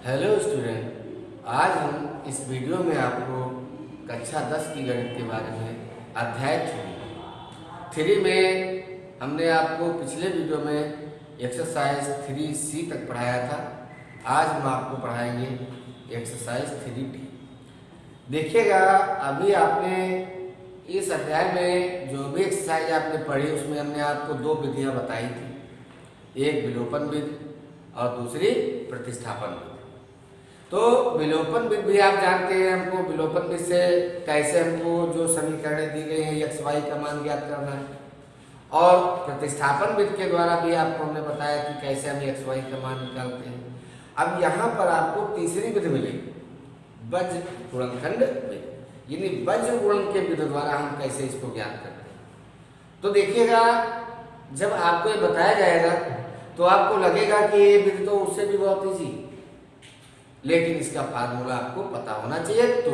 Hello student, आज हम इस वीडियो में आपको कक्षा 10 की गणित के बारे में अध्याय 3 में हमने आपको पिछले वीडियो में एक्सरसाइज 3C तक पढ़ाया था। आज हम आपको पढ़ाएंगे एक्सरसाइज 3D। देखिएगा, अभी आपने इस अध्याय में जो भी एक्सरसाइज आपने पढ़ी उसमें हमने आपको दो विधियां बताई थी, एक विलोपन विधि और दूसरी प्रतिस्थापन विधि। तो विलोपन विधि भी आप जानते हैं, हमको विलोपन विधि से कैसे हमको जो समीकरण दी गई है एक्स वाई का मान ज्ञात करना है, और प्रतिस्थापन विधि के द्वारा भी आपको हमने बताया कि कैसे हम एक्स वाई का मान निकालते हैं। अब यहाँ पर आपको तीसरी विधि मिलेगी, वज्र गुणनखंड विधि, यानी वज्र गुणन के विधि द्वारा हम कैसे इसको ज्ञात करते हैं। तो देखिएगा, जब आपको ये बताया जाएगा तो आपको लगेगा कि ये विधि तो उससे भी बहुत ईजी, लेकिन इसका फार्मूला आपको पता होना चाहिए। तो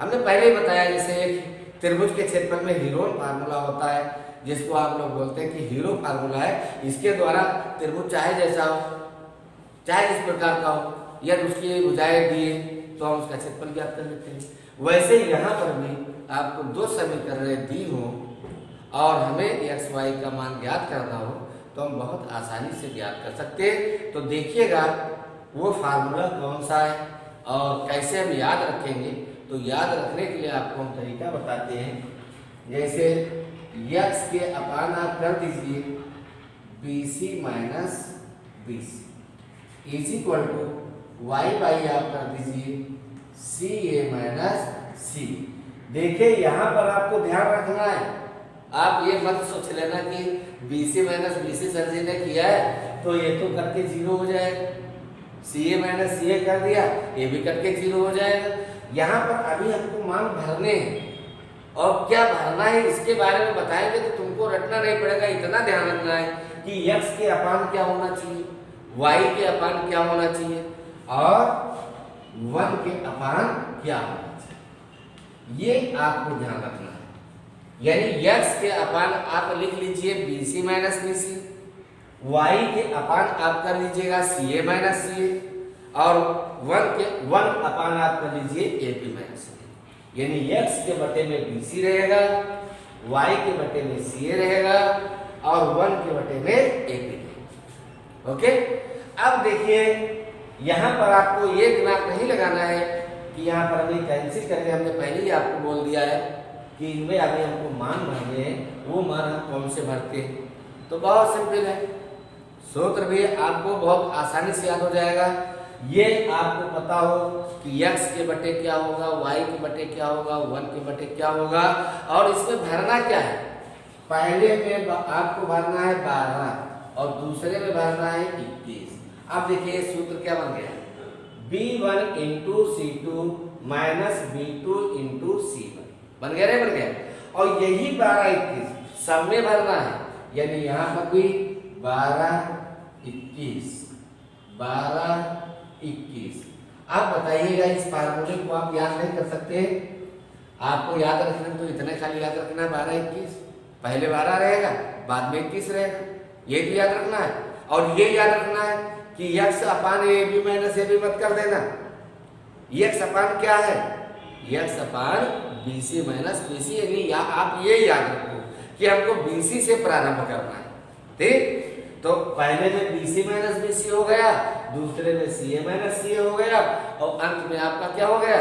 हमने पहले ही बताया, जैसे एक त्रिभुज के क्षेत्रफल में हीरोन फार्मूला होता है, जिसको आप लोग बोलते हैं कि हीरो फार्मूला है। इसके द्वारा त्रिभुज चाहे जैसा हो, चाहे जिस प्रकार का हो, या उसकी भुजाएं दिए तो हम उसका क्षेत्रफल ज्ञात कर लेते हैं। वैसे यहाँ पर भी आपको दो समीकरणें दी हो और हमें एक्स वाई का मान ज्ञात करना हो तो हम बहुत आसानी से ज्ञात कर सकते हैं। तो देखिएगा वो फार्मूला कौन सा है और कैसे हम याद रखेंगे। तो याद रखने के लिए आपको हम तरीका बताते हैं। जैसे x के अपान आप कर दीजिए BC minus BC is equal to y by आप कर दीजिए CA माइनस C। देखिए, यहाँ पर आपको ध्यान रखना है, आप ये मत सोच लेना कि BC माइनस BC सर जी ने किया है तो ये तो करके जीरो हो जाएगा, CA माइनस CA कर दिया ये भी करके जीरो हो जाएगा। यहाँ पर अभी हमको मान भरने हैं, और क्या भरना है इसके बारे में बताएंगे तो तुमको रटना नहीं पड़ेगा। इतना ध्यान रखना है कि x के अपान क्या होना चाहिए, y के अपान क्या होना चाहिए और 1 के अपान क्या होना चाहिए, ये आपको ध्यान रखना है। यानी x के अपान आप लिख लीजिए BC माइनस BC, y के अपान आप कर लीजिएगा CA माइनस CA, और 1 अपान आप कर लीजिए AP माइनस CA। यानी x के बटे में BC रहेगा, y के बटे में CA रहेगा और 1 के बटे में AP रहेगा। ओके, अब देखिए यहाँ पर आपको ये दिमाग नहीं लगाना है कि यहाँ पर हमें कैंसिल करके, हमने पहले ही आपको बोल दिया है कि इनमें अभी हमको मान भरने हैं, वो मान हम कौन से भरते हैं। तो बहुत सिंपल है, सूत्र भी आपको बहुत आसानी से याद हो जाएगा। ये आपको पता हो कि x के बटे क्या होगा, y के बटे क्या होगा, 1 के बटे क्या होगा, और इसमें भरना क्या है। पहले में आपको भरना है 12 और दूसरे में भरना है 21। अब देखिए सूत्र क्या बन गया, B1 into C2 minus B2 into C1 बन गया, नहीं बन गया। और यही 12 21 सब में भरना है, यानी यहाँ पर भी 12 21 12 21। आप बताइएगा, इस फार्मूले को आप याद नहीं कर सकते? आपको याद रखना तो इतने खाली याद रखना है 12 21, पहले 12 रहेगा बाद में 21 रहेगा, ये भी याद रखना है। और ये याद रखना है कि x अपान AB माइनस AB मत कर देना। x अपान क्या है, x अपान BC माइनस BC, यानी आप ये याद रखो कि हमको BC से प्रारंभ करना है। ठीक, तो पहले में BC माइनस BC हो गया, दूसरे में CA माइनस CA हो गया, और अंत में आपका क्या हो गया,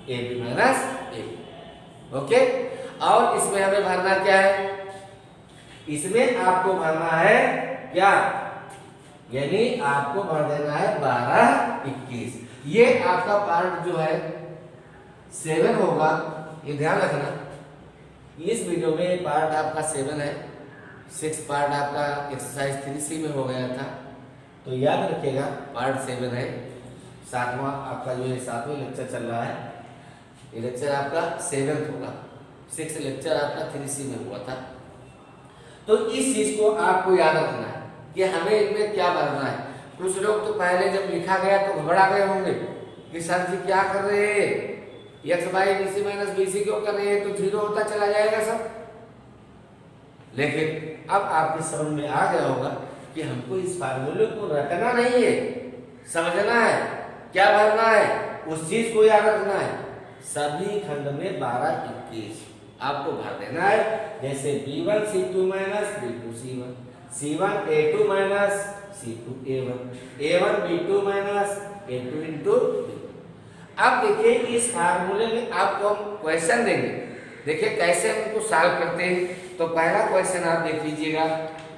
AB माइनस AB। ओके, और इसमें हमें भरना क्या है, इसमें आपको भरना है क्या, यानी आपको भर देना है 12 21। ये आपका पार्ट जो है 7 होगा, ये ध्यान रखना। इस वीडियो में पार्ट आपका 7 है, 6 पार्ट आपका एक्सरसाइज 3C में हो गया था, तो याद रखिएगा पार्ट 7 है। 7वां आपका जो है 7वां लेक्चर चल रहा है, ये लेक्चर आपका 7th होगा, 6 लेक्चर आपका 3C में हुआ था। तो इस चीज को आपको याद रखना है कि हमें इनमें क्या भरना है। कुछ लोग तो पहले जब लिखा गया तो घबरा गए होंगे कि सर जी क्या कर रहे हैं, x by BC minus BC क्यों कर रहे हैं, तो जीरो होता चला जाएगा सब। लेकिन अब आपकी समझ में आ गया होगा कि हमको इस फार्मूले को रटना नहीं है, समझना है, क्या भरना है, उस चीज को याद रखना है। सभी खंड में 12 21 आपको भर देना है। जैसे B1 C2 minus B2 C1, C1 A2 minus C2 A1, A1 B2 minus A2 into B2। अब देखिए इस फार्मूले में आपको हम क्वेश्चन देंगे, देखिए कैसे हम इनको सॉल्व करते हैं। तो पहला क्वेश्चन आप देख लीजिएगा,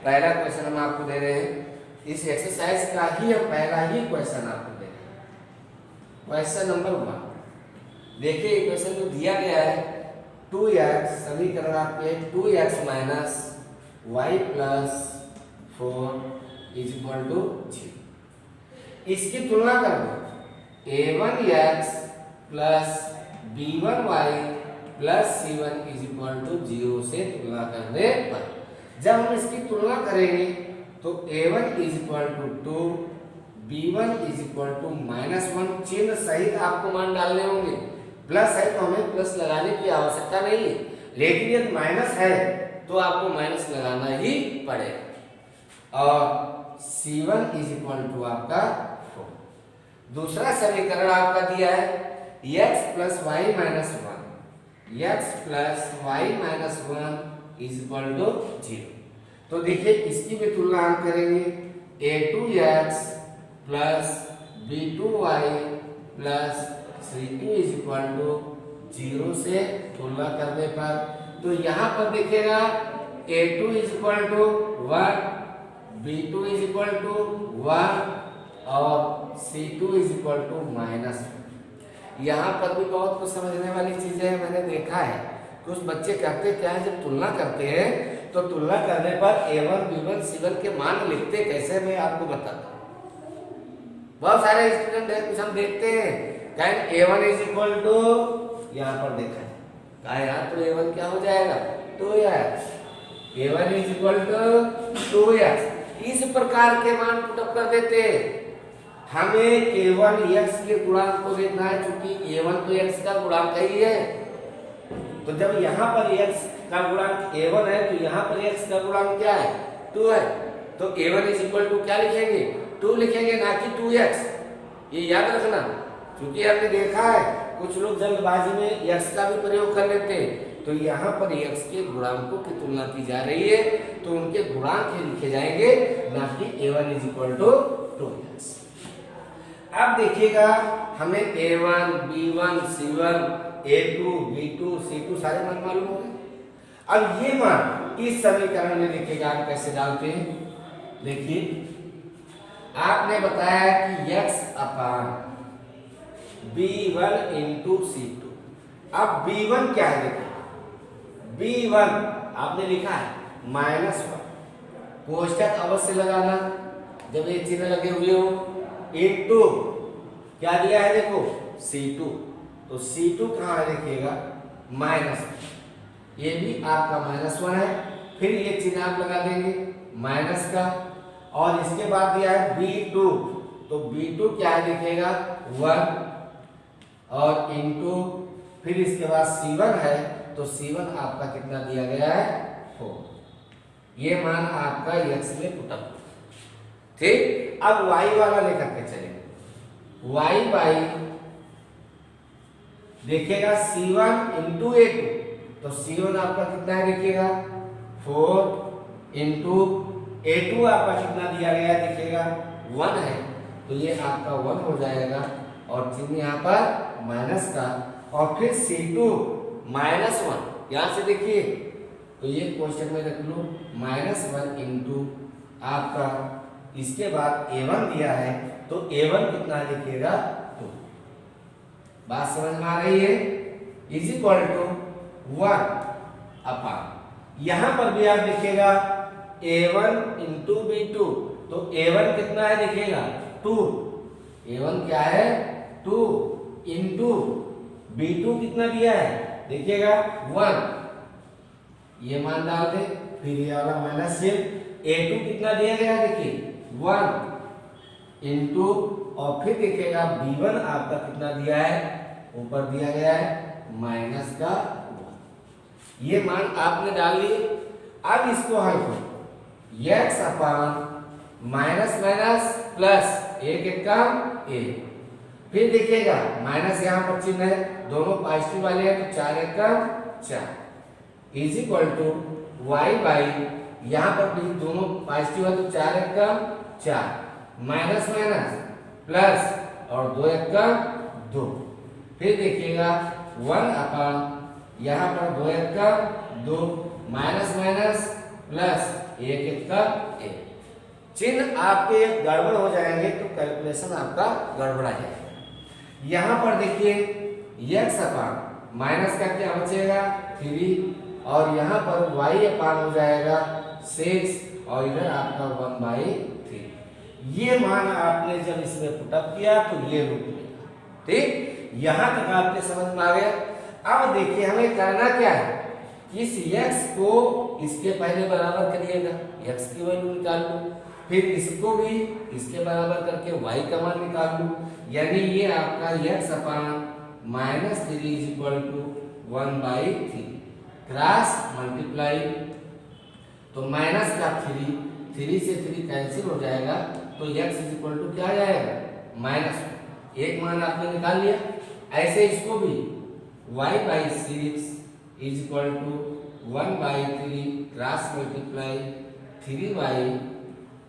पहला क्वेश्चन हम आपको दे रहे हैं, इस एक्सरसाइज का ही हम पहला ही क्वेश्चन आपको दे रहे हैं। क्वेश्चन नंबर 1 देखिए, क्वेश्चन जो दिया गया है 2x, समीकरण आपके 2x minus y plus 4 is equal to 0। इसकी तुलना कर दो, a1x plus b1y plus c1 is equal to 0 से तुलना करने पर जब हम इसकी तुलना करेंगे तो a1 is equal to 2, b1 is equal to -1, चिन्ह सहित आपको मान डालने होंगे। प्लस है तो हमें प्लस लगाने की आवश्यकता नहीं है, लेकिन यदि माइनस है तो आपको माइनस लगाना ही पड़ेगा। और c1 इज इक्वल टू आपका 4। दूसरा समीकरण आपका दिया है x plus y minus 1, x plus y minus 1 is equal to 0। तो देखिए इसकी भी तुलना हम करेंगे, a2x plus b2y plus c2 is equal to 0 से तुलना करने पर तो यहाँ पर देखिएगा a2 is equal to 1, b2 is equal to 1 और c2 इज इक्वल टू -1। यहाँ पर भी बहुत कुछ समझने वाली चीजें हैं, मैंने देखा है कुछ बच्चे करते क्या है, जब तुलना करते हैं तो तुलना करने पर a1 b1 c1 के मान लिखते कैसे, मैं आपको बताता हूँ। बहुत सारे स्टूडेंट है, कुछ हम देखते हैं कहें a1 इज इक्वल टू, यहाँ पर देखा है यहाँ तो a1 क्या हो जाएगा 2x, a1 is equal to 2x। इस प्रकार के मान पुटअप कर देते हैं। हमें केवल x के गुणांक को देखना है, क्योंकि a1 तो x का गुणांक ही है। तो जब यहाँ पर x का गुणांक a1 है तो यहाँ पर x का गुणांक क्या है 2 है, तो a1 इज इक्वल टू क्या लिखेंगे 2 लिखेंगे, ना कि 2x। ये याद रखना, क्योंकि आपने देखा है कुछ लोग जल्दबाजी में x का भी प्रयोग कर लेते हैं। तो यहाँ पर x के गुणांकों की तुलना की जा रही है, तो उनके गुणांक ही लिखे जाएंगे, ना कि a1 is equal to 2x। अब देखिएगा हमें a1 b1 c1 a2 b2 c2 सारे मान मालूम हो गए। अब ये मान इस समीकरण में देखिएगा आप कैसे डालते हैं। देखिए आपने बताया कि x अपान b1 इंटू c2। अब b1 क्या है, देखिए b1 आपने लिखा है -1, कोष्टक अवश्य लगाना जब ये चिन्ह लगे हुए हो, इंटू क्या दिया है देखो c2, तो c2 कहाँ है देखिएगा -1, ये भी आपका -1 है। फिर ये चिन्ह आप लगा देंगे माइनस का, और इसके बाद दिया है b2, तो b2 क्या है देखिएगा 1 और इंटू फिर इसके बाद c1 है, तो c1 आपका कितना दिया गया है 4। ये मान आपका x में पुटअप, ठीक। अब y वाला लेकर के चलेंगे, y बाई देखिएगा c1 इंटू a2, तो c1 आपका कितना है देखिएगा 4 इंटू a2 आपका कितना दिया गया देखिएगा 1 है, तो ये आपका 1 हो जाएगा और चिन्ह यहाँ पर माइनस का, और फिर c2 -1 यहाँ से देखिए, तो ये क्वेश्चन में रख लो -1 इंटू आपका, इसके बाद a1 दिया है, तो a1 कितना देखिएगा 2। बात समझ में आ रही है, इज इक्वल टू 1 अपान, यहां पर भी आप देखिएगा a1 इंटू b2, तो a1 कितना है देखिएगा 2, a1 क्या है 2 इंटू b2 कितना दिया है देखिएगा 1, ये मान डाल दे, फिर ये वाला माइनस से a2 कितना दिया गया देखिए 1 इंटू, और फिर देखिएगा b1 आपका कितना दिया है, ऊपर दिया गया है माइनस का 1। ये मान आपने डाल लिए। अब इसको हल करो, x upon minus minus plus एक एक का एक। फिर देखिएगा माइनस यहाँ पर चिन्ह है, दोनों पॉजिटिव वाले हैं तो 4 एक का 4 is equal to y by, यहाँ पर भी दोनों पॉजिटिव है तो 4 एक का 4 माइनस माइनस प्लस और 2 एक का 2। फिर देखिएगा 1 अपॉन यहाँ पर 2 एक का 2 माइनस माइनस प्लस 1 एक का 1। चिन्ह आपके गड़बड़ हो जाएंगे तो कैलकुलेशन आपका गड़बड़ा जाएगा। यहाँ पर देखिए x अपान माइनस का क्या बचेगा 3 और यहाँ पर y अपान हो जाएगा 6 और इधर आपका 1/3। ये मान आपने जब इसमें पुटअप किया तो ये रूप मिला। ठीक, यहाँ तक आपके समझ में आ गया। अब देखिए हमें करना क्या है, इस x को इसके पहले बराबर करिएगा, x की वैल्यू निकाल लो, फिर इसको भी इसके बराबर करके y का मान निकाल लो, यानी ये आपका x upon -3 is equal to 1/3 cross multiply, तो माइनस का 3 से 3 कैंसिल हो जाएगा तो x इज इक्वल टू क्या आ जाएगा माइनस, एक मान आपने निकाल लिया। ऐसे इसको भी y/6 is equal to 1/3 cross multiply 3y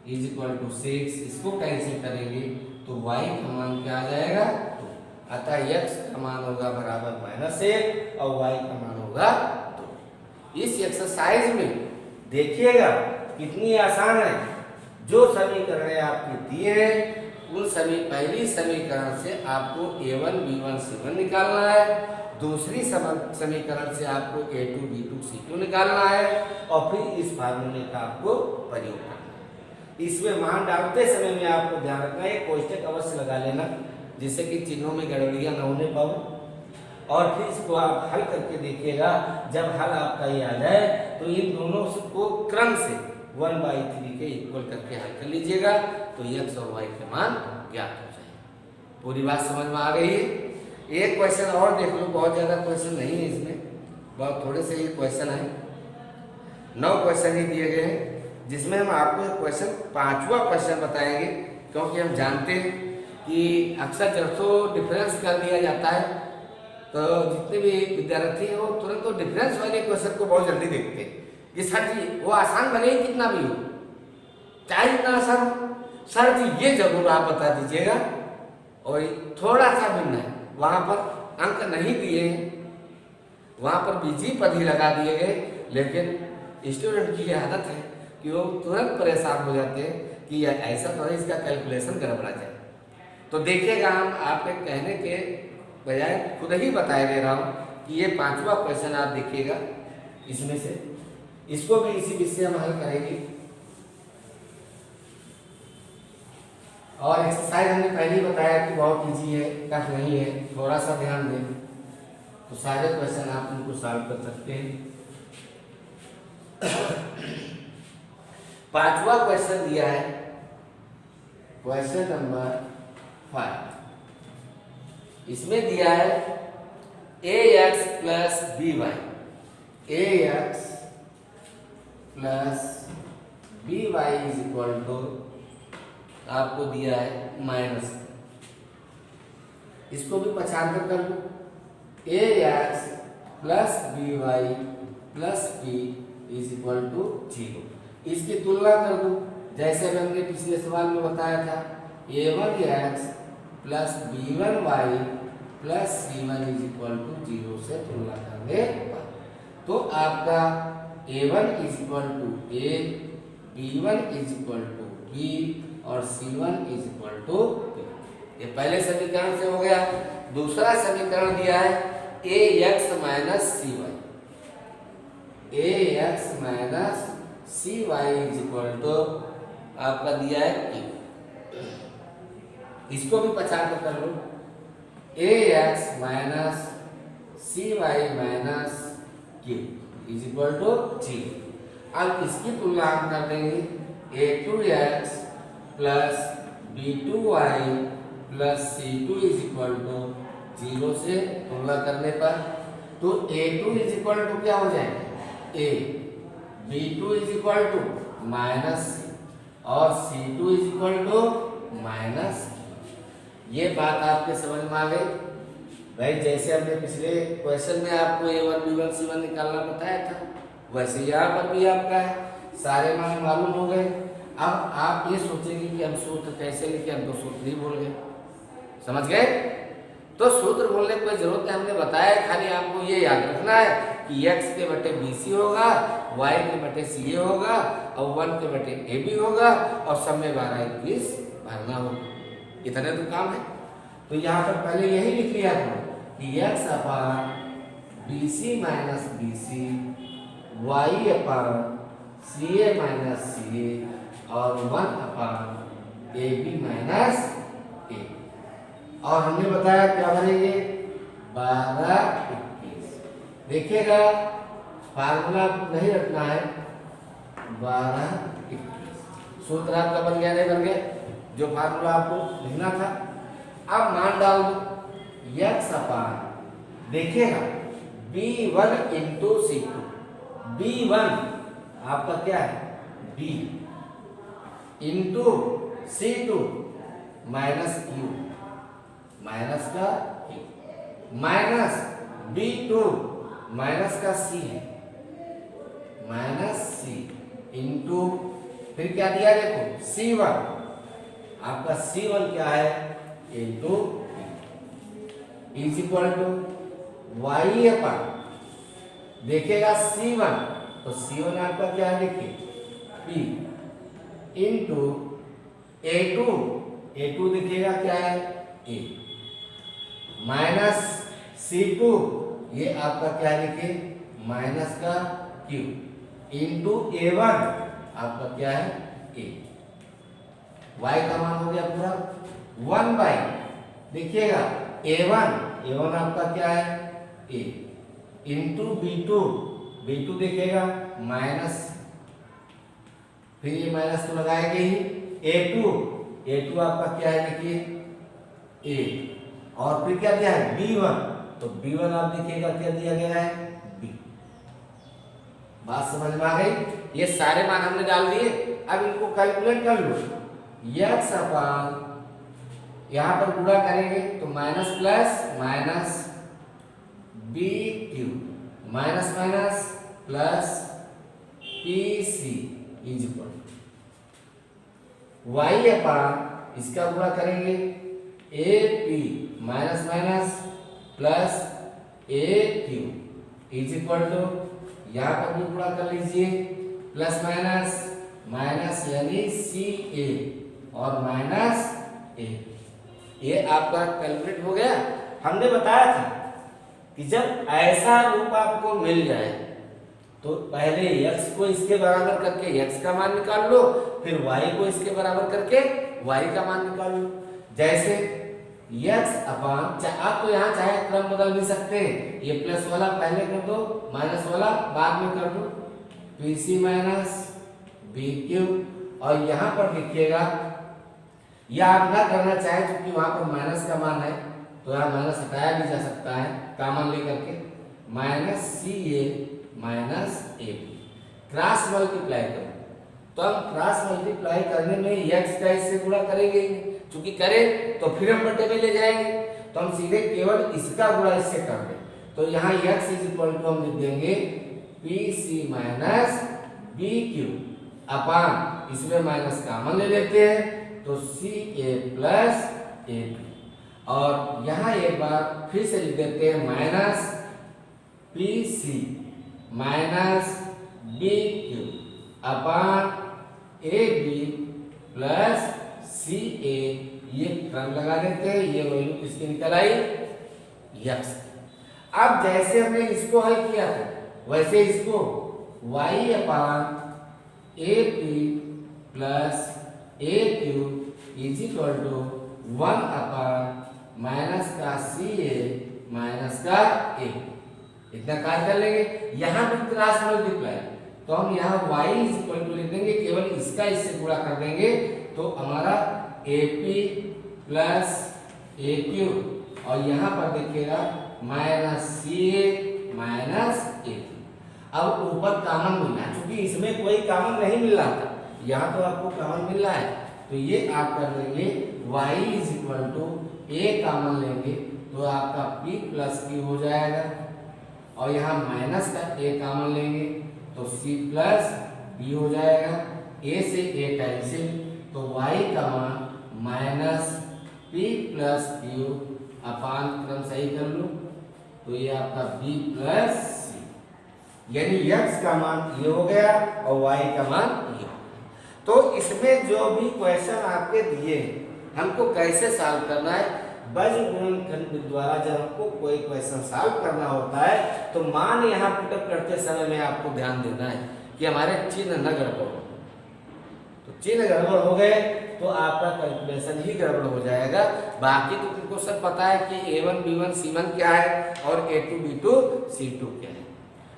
is equal to 6, इसको कैंसिल करेंगे तो y का मान क्या आ जाएगा 2, अतः x का मान होगा बराबर -1 और y का मान होगा 2। इस एक्सरसाइज में देखिएगा कितनी आसान है, जो समीकरण आपके दिए हैं उन सभी पहली समीकरण से आपको a1 b1 c1 निकालना है, दूसरी समीकरण से आपको a2 b2 c2 निकालना है और फिर इस फार्मूले का आपको प्रयोग करना है। इसमें मान डालते समय में आपको ध्यान रखना है कोष्टक अवश्य लगा लेना जिससे कि चिन्हों में गड़बड़ियां न होने पाओ, और फिर इसको आप हल करके देखिएगा। जब हल आपका ये आ जाए तो इन दोनों को क्रम से 1/3 के इक्वल करके हल कर लीजिएगा तो x और y के मान ज्ञात हो जाए। पूरी बात समझ में आ गई है। एक क्वेश्चन और देख लो, बहुत ज्यादा क्वेश्चन नहीं है इसमें, बहुत थोड़े से ही क्वेश्चन है, 9 क्वेश्चन ही दिए गए हैं जिसमें हम आपको क्वेश्चन 5वां क्वेश्चन बताएंगे, क्योंकि हम जानते हैं कि अक्सर जब तो डिफरेंस कर दिया जाता है तो जितने भी विद्यार्थी हैं वो तुरंत तो डिफरेंस वाले क्वेश्चन को बहुत जल्दी देखते हैं कि सर जी वो आसान बने ही कितना भी हो, चाहे जितना आसान हो, सर जी ये जरूर आप बता दीजिएगा। और थोड़ा सा भिन्न है, वहाँ पर अंक नहीं दिए हैं, वहाँ पर बीजी पद ही लगा दिए गए, लेकिन स्टूडेंट की यह आदत है कि वो तुरंत परेशान हो जाते हैं कि ऐसा तो है इसका कैलकुलेशन गड़बड़ा जाए। तो देखिएगा हम आपके कहने के बजाय खुद ही बताए दे रहा हूँ कि ये 5वां क्वेश्चन आप देखिएगा, इसमें से इसको भी इसी विषय हम हल करेंगे। और एक्सरसाइज हमने पहले ही बताया कि बहुत इजी है, टफ नहीं है, थोड़ा सा ध्यान दें तो सारे क्वेश्चन आप उनको सॉल्व कर सकते हैं। 5वां क्वेश्चन दिया है, क्वेश्चन नंबर 5। इसमें दिया है ax plus by, ax plus by is equal to आपको दिया है माइनस, इसको भी पक्षांतर कर लो, ax plus by plus b is equal to 0। इसकी तुलना कर दो जैसे हमने पिछले सवाल में बताया था, a1x plus b1y plus c1 is equal to 0 से तुलना करने पर तो आपका a1 is equal to a, b1 is equal to b और c1 is equal to b। ये पहले समीकरण से हो गया। दूसरा समीकरण दिया है ax minus cy, ax minus cy is equal to आपका दिया है q। इसको भी 50 कर लो, ax minus cy minus q is equal to 0। अब इसकी तुलना हम कर देंगे a2x plus b2y plus c2 is equal to 0 से तुलना करने पर तो a2 इज इक्वल टू क्या हो जाएगा a, b2 is equal to minus c और c2 is equal to minus, ये बात आपके समझ में आ गई भाई। जैसे हमने पिछले क्वेश्चन में आपको A1 B1 C1 निकालना बताया था, वैसे यहाँ पर भी आपका है, सारे मान मालूम हो गए। अब आप ये सोचेंगे कि हम सूत्र कैसे लिखे, हम तो सूत्र ही बोल गए, समझ गए। तो सूत्र बोलने की कोई जरूरत नहीं, हमने बताया, खाली आपको ये याद रखना है कि x के बटे BC होगा, y के बटे CA होगा और 1 के बटे AB होगा और सब में 12-21 भरना होगा। इतने तो काम है। तो यहाँ पर पहले यही लिख लिया था कि x अपान BC माइनस BC, y अपान CA माइनस CA और 1 अपान AB माइनस A। और हमने बताया क्या भरेंगे 12-21। देखिएगा फार्मूला नहीं रखना है, 12-21 सूत्र आपका बन गया, नहीं बन गया, जो फार्मूला आपको लिखना था। अब मान डाल दो x अपान, देखिएगा B1 इंटू C2, B1 आपका क्या है B into C2 minus Q, minus का Q माइनस B2 माइनस का C है, माइनस C इंटू फिर क्या दिया देखो C1, आपका C1 क्या है into is equal to y upon, देखिएगा C1 तो C1 आपका क्या है देखिए P इंटू A2 देखिएगा क्या है A माइनस C2, ये आपका क्या है देखिए माइनस का Q इंटू A1 आपका क्या है A। y का मान हो गया पूरा 1 बाई, देखिएगा A1 आपका क्या है A इंटू B2 देखिएगा माइनस, फिर ये माइनस तो लगाएंगे ही, A2 आपका क्या है देखिए A और फिर क्या दिया है B1, तो B1 आप देखिएगा क्या दिया गया है B। बात समझ में आ गई। ये सारे मान हमने डाल दिए, अब इनको कैलकुलेट कर लो। x अपान यहाँ पर गुणा करेंगे तो minus plus minus BQ minus minus plus PC is equal y upon इसका गुणा करेंगे AP minus minus plus AQ is equal to, यहाँ पर भी गुणा कर लीजिए, प्लस माइनस माइनस यानी CA और माइनस A। ये आपका कैलकुलेट हो गया। हमने बताया था कि जब ऐसा रूप आपको मिल जाए तो पहले x को इसके बराबर करके x का मान निकाल लो, फिर y को इसके बराबर करके y का मान निकाल लो। जैसे x अपान, आप तो यहाँ चाहे क्रम बदल भी सकते हैं, ये प्लस वाला पहले कर दो, माइनस वाला बाद में कर दो, PC माइनस BQ, और यहाँ पर देखिएगा या आप ना करना चाहे क्योंकि वहां पर माइनस का मान है तो यहाँ माइनस हटाया भी जा सकता है कॉमन लेकर के, minus CA minus AB cross multiply करो, तो हम क्रॉस मल्टीप्लाई करने में x का इससे गुणा करेंगे, चूंकि करें तो फिर हम बटे में ले जाएंगे, तो हम सीधे केवल इसका गुणा इससे कर दें, तो यहाँ x इज इक्वल टू हम लिख देंगे PC माइनस BQ अपान, इसमें माइनस कॉमन ले लेते हैं तो CA प्लस AB, और यहाँ एक बार फिर से लिख देते हैं माइनस PC माइनस BQ अपान AB प्लस CA, ये क्रम लगा देते हैं, ये वैल्यू किसकी निकल आई x। अब जैसे हमने इसको हल किया था वैसे इसको y upon AP plus AQ is equal to 1 upon minus का CA माइनस का A, इतना कार्य कर लेंगे। यहाँ भी क्रॉस मल्टीप्लाई, तो हम यहाँ y इज इक्वल टू लिख देंगे, केवल इसका इससे गुणा कर देंगे तो हमारा AP प्लस AQ, और यहाँ पर देखिएगा माइनस CA माइनस AP। अब ऊपर कॉमन मिलना है, क्योंकि इसमें कोई कॉमन नहीं मिल रहा था, यहाँ तो आपको कॉमन मिल रहा है, तो तो ये आप कर लेंगे y is equal to a common लेंगे तो आपका p प्लस q हो जाएगा, और यहाँ माइनस का a कॉमन लेंगे तो c प्लस b हो जाएगा। a से a कैंसिल तो y का मान माइनस p प्लस q अपान क्रम सही कर लो तो ये आपका b प्लस c, यानी x का मान ये हो गया और y का मान ये। तो इसमें जो भी क्वेश्चन आपके दिए हमको कैसे सॉल्व करना है, बीजगणित के द्वारा जब हमको कोई क्वेश्चन सॉल्व करना होता है तो मान यहाँ पुटअप करते समय में आपको ध्यान देना है कि हमारे चिन्ह न गड़बड़ हो। तो चिन्ह गड़बड़ हो गए तो आपका कैलकुलेशन ही गड़बड़ हो जाएगा। बाकी तो तुमको सब पता है कि a1 b1 c1 क्या है और a2 b2 c2 क्या है।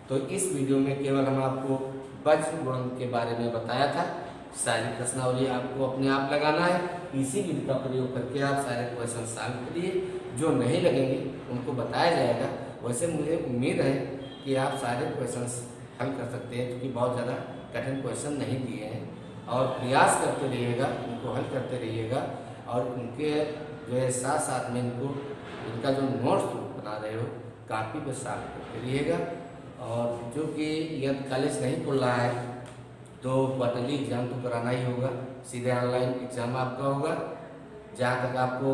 तो इस वीडियो में केवल हम आपको बीजगणित के बारे में बताया था। सारी प्रश्नावली आपको अपने आप लगाना है, इसी विधि का प्रयोग करके आप सारे क्वेश्चन सॉल्व करिए। जो नहीं लगेंगे उनको बताया जाएगा। वैसे मुझे उम्मीद है कि आप सारे क्वेश्चन हल कर सकते हैं, क्योंकि बहुत ज़्यादा कठिन क्वेश्चन नहीं दिए हैं। और प्रयास करते रहिएगा, इनको हल करते रहिएगा, और उनके जो है साथ साथ में इनका जो नोट्स बना रहे हो कापी पर सॉल्व करते रहिएगा। और जो कि यदि कॉलेज नहीं खुल रहा है तो क्वार्टरली एग्ज़ाम तो कराना ही होगा, सीधे ऑनलाइन एग्ज़ाम आपका होगा। जहाँ तक आपको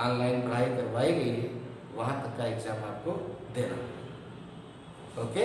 ऑनलाइन पढ़ाई करवाई गई है वहाँ तक का एग्ज़ाम आपको देना होगा। ओके।